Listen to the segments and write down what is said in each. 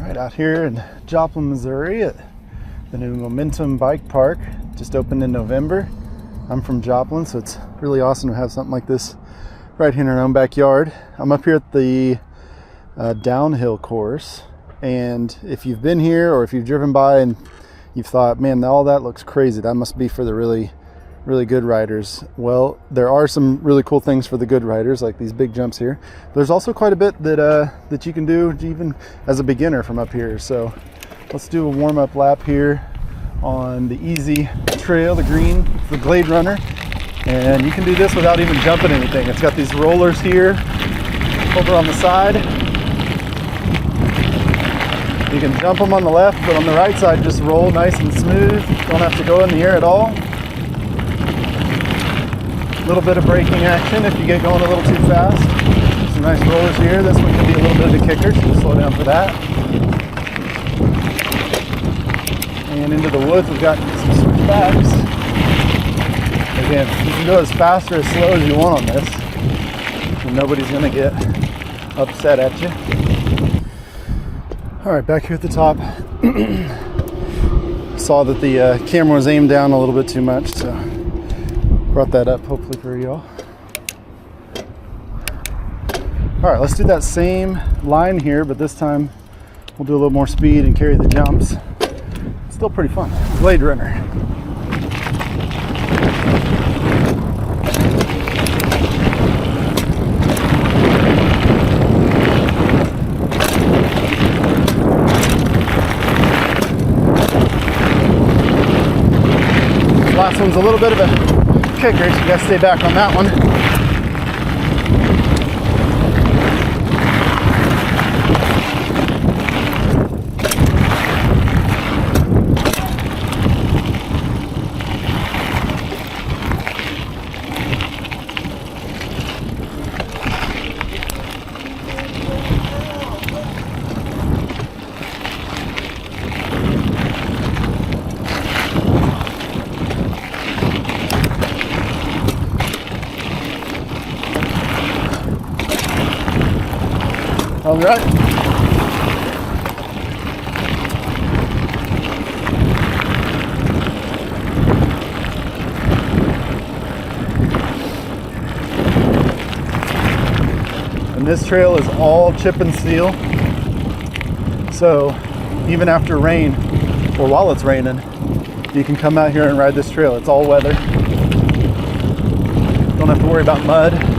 Right out here in Joplin, Missouri at the new Momentum Bike Park. Just opened in November. I'm from Joplin, so it's really awesome to have something like this right here in our own backyard. I'm up here at the downhill course, and if you've been here or if you've driven by and you've thought, man, all that looks crazy, that must be for the really good riders. Well, there are some really cool things for the good riders, like these big jumps here. There's also quite a bit that you can do even as a beginner from up here. So let's do a warm-up lap here on the easy trail, the Glade runner. And you can do this without even jumping anything. It's got these rollers here over on the side. You can jump them on the left, but on the right side just roll nice and smooth. Don't have to go in the air at all. A little bit of braking action if you get going a little too fast. Some nice rollers here. This one can be a little bit of a kicker, so we'll slow down for that. And into the woods, we've got some switchbacks. Again, you can go as fast or as slow as you want on this, and nobody's going to get upset at you. All right, back here at the top. Saw that the camera was aimed down a little bit too much, so brought that up hopefully for y'all. All right, let's do that same line here, but this time we'll do a little more speed and carry the jumps. It's still pretty fun. Glade runner. Last one's a little bit of a kicker, so you gotta stay back on that one. All right. And this trail is all chip and seal. So even after rain, or while it's raining, you can come out here and ride this trail. It's all weather. Don't have to worry about mud.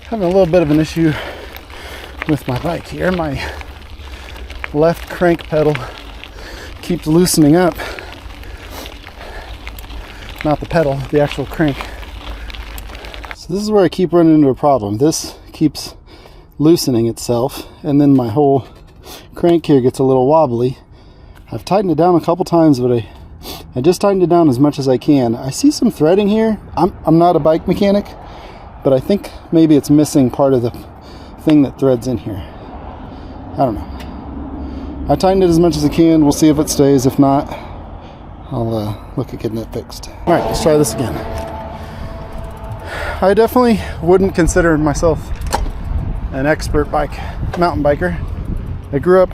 Having a little bit of an issue with my bike here. My left crank pedal keeps loosening up. Not the pedal, the actual crank. So this is where I keep running into a problem. This keeps loosening itself, and then my whole crank here gets a little wobbly. I've tightened it down a couple times, but I just tightened it down as much as I can. I see some threading here. I'm not a bike mechanic, but I think maybe it's missing part of the thing that threads in here. I don't know. I tightened it as much as I can. We'll see if it stays. If not, I'll look at getting it fixed. All right, let's try this again. I definitely wouldn't consider myself an expert mountain biker. I grew up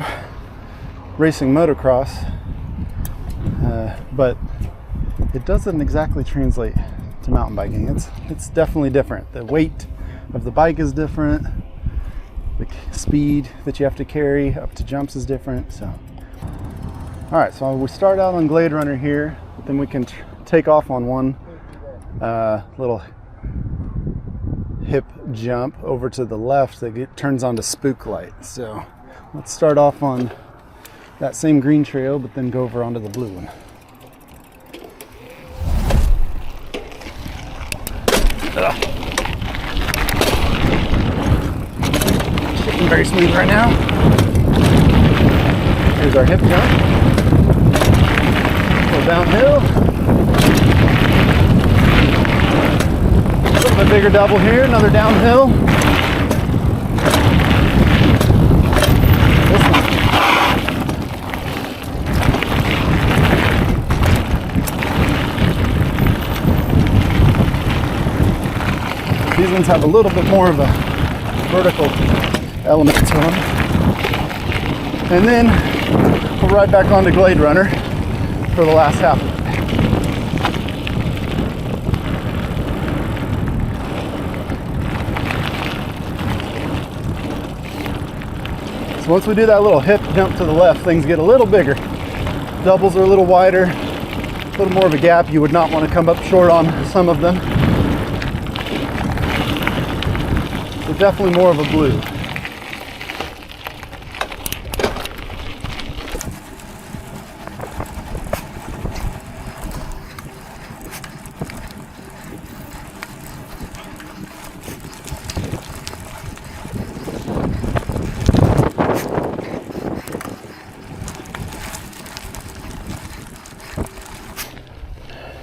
racing motocross, but it doesn't exactly translate to mountain biking. It's definitely different. The weight of the bike is different. The speed that you have to carry up to jumps is different. So, all right. So we start out on Glade Runner here, but then we can take off on one little hip jump over to the left that turns onto Spook Light. So let's start off on that same green trail, but then go over onto the blue one. going very smooth right now. Here's our hip jump. Go downhill. A little bit bigger double here, another downhill. This one. These ones have a little bit more of a vertical element to them. And then we'll ride back onto Glade Runner for the last half of it. So once we do that little hip jump to the left, things get a little bigger. Doubles are a little wider, a little more of a gap. You would not want to come up short on some of them. So definitely more of a blue.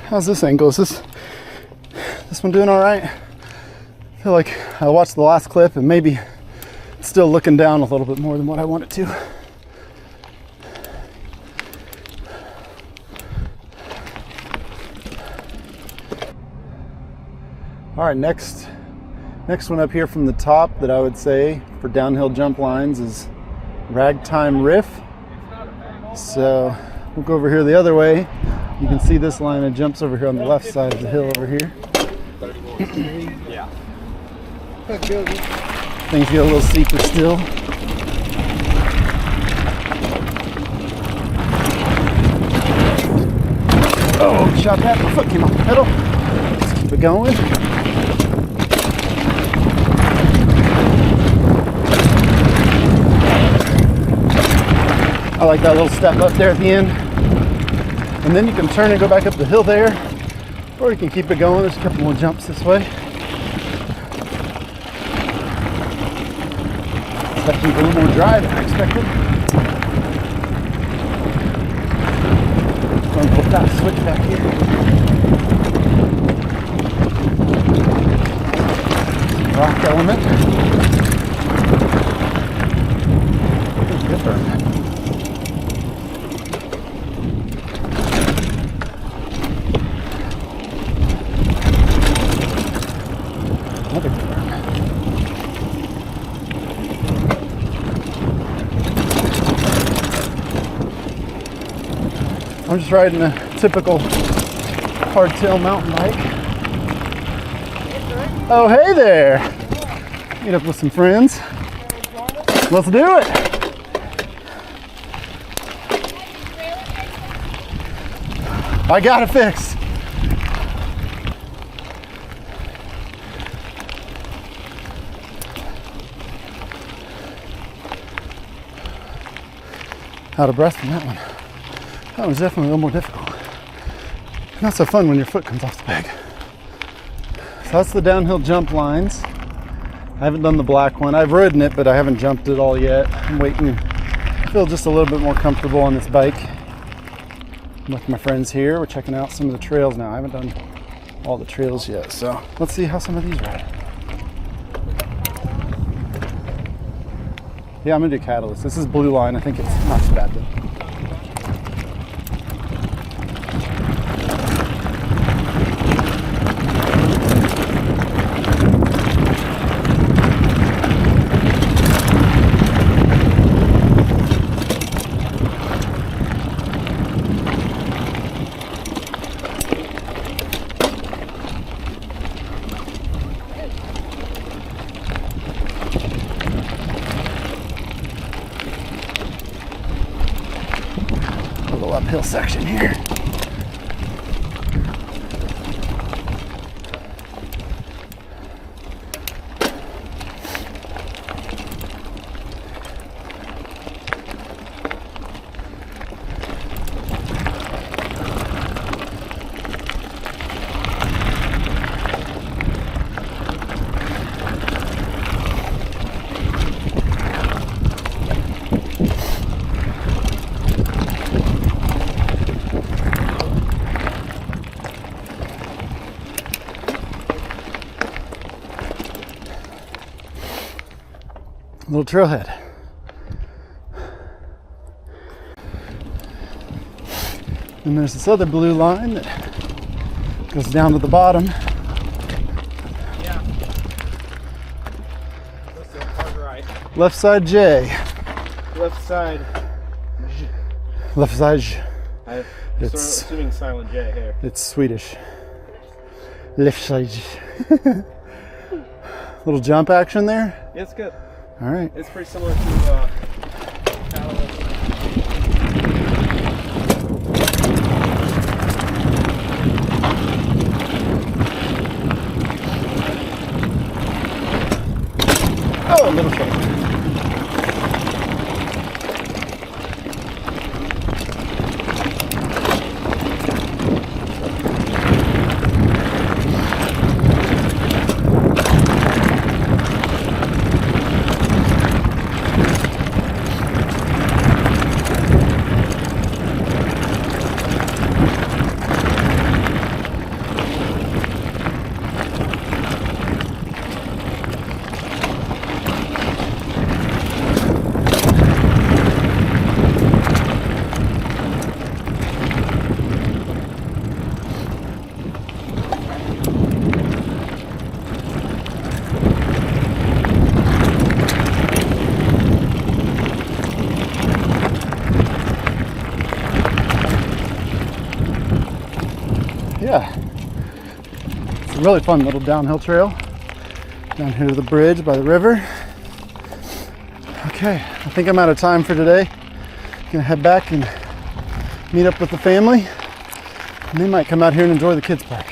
How's this angle? Is this one doing all right? I feel like I watched the last clip and maybe it's still looking down a little bit more than what I want it to. All right, next one up here from the top that I would say for downhill jump lines is Ragtime Riff. So we'll go over here the other way. You can see this line of jumps over here on the left side of the hill over here. Yeah. Things get a little steeper still. Oh, shot that. My foot came off the pedal. Let's keep it going. I like that little step up there at the end. And then you can turn and go back up the hill there, or you can keep it going. There's a couple more jumps this way. Expecting a little more dry than I expected. Going to put that switch back here. Some rock element. Good burn. I'm just riding a typical hardtail mountain bike. Oh, hey there! Meet up with some friends. Let's do it! I got it fixed. Out of breath from that one. That was definitely a little more difficult. Not so fun when your foot comes off the peg. So that's the downhill jump lines. I haven't done the black one. I've ridden it, but I haven't jumped it all yet. I'm waiting. I feel just a little bit more comfortable on this bike. I'm with my friends here. We're checking out some of the trails now. I haven't done all the trails yet, so let's see how some of these ride. Yeah, I'm gonna do Catalyst. This is Blue Line. I think it's not too bad though. Uphill section here. little trailhead. And there's this other blue line that goes down to the bottom. Yeah. Let's go hard right. Left side J. Left side. Left side J. I'm It's- assuming silent J here. It's Swedish. Left side J. Little jump action there. Yeah, it's good. All right. It's pretty similar to paddle. Oh, a little short. Yeah, it's a really fun little downhill trail down here to the bridge by the river. Okay, I think I'm out of time for today. Gonna head back and meet up with the family, and they might come out here and enjoy the kids' park.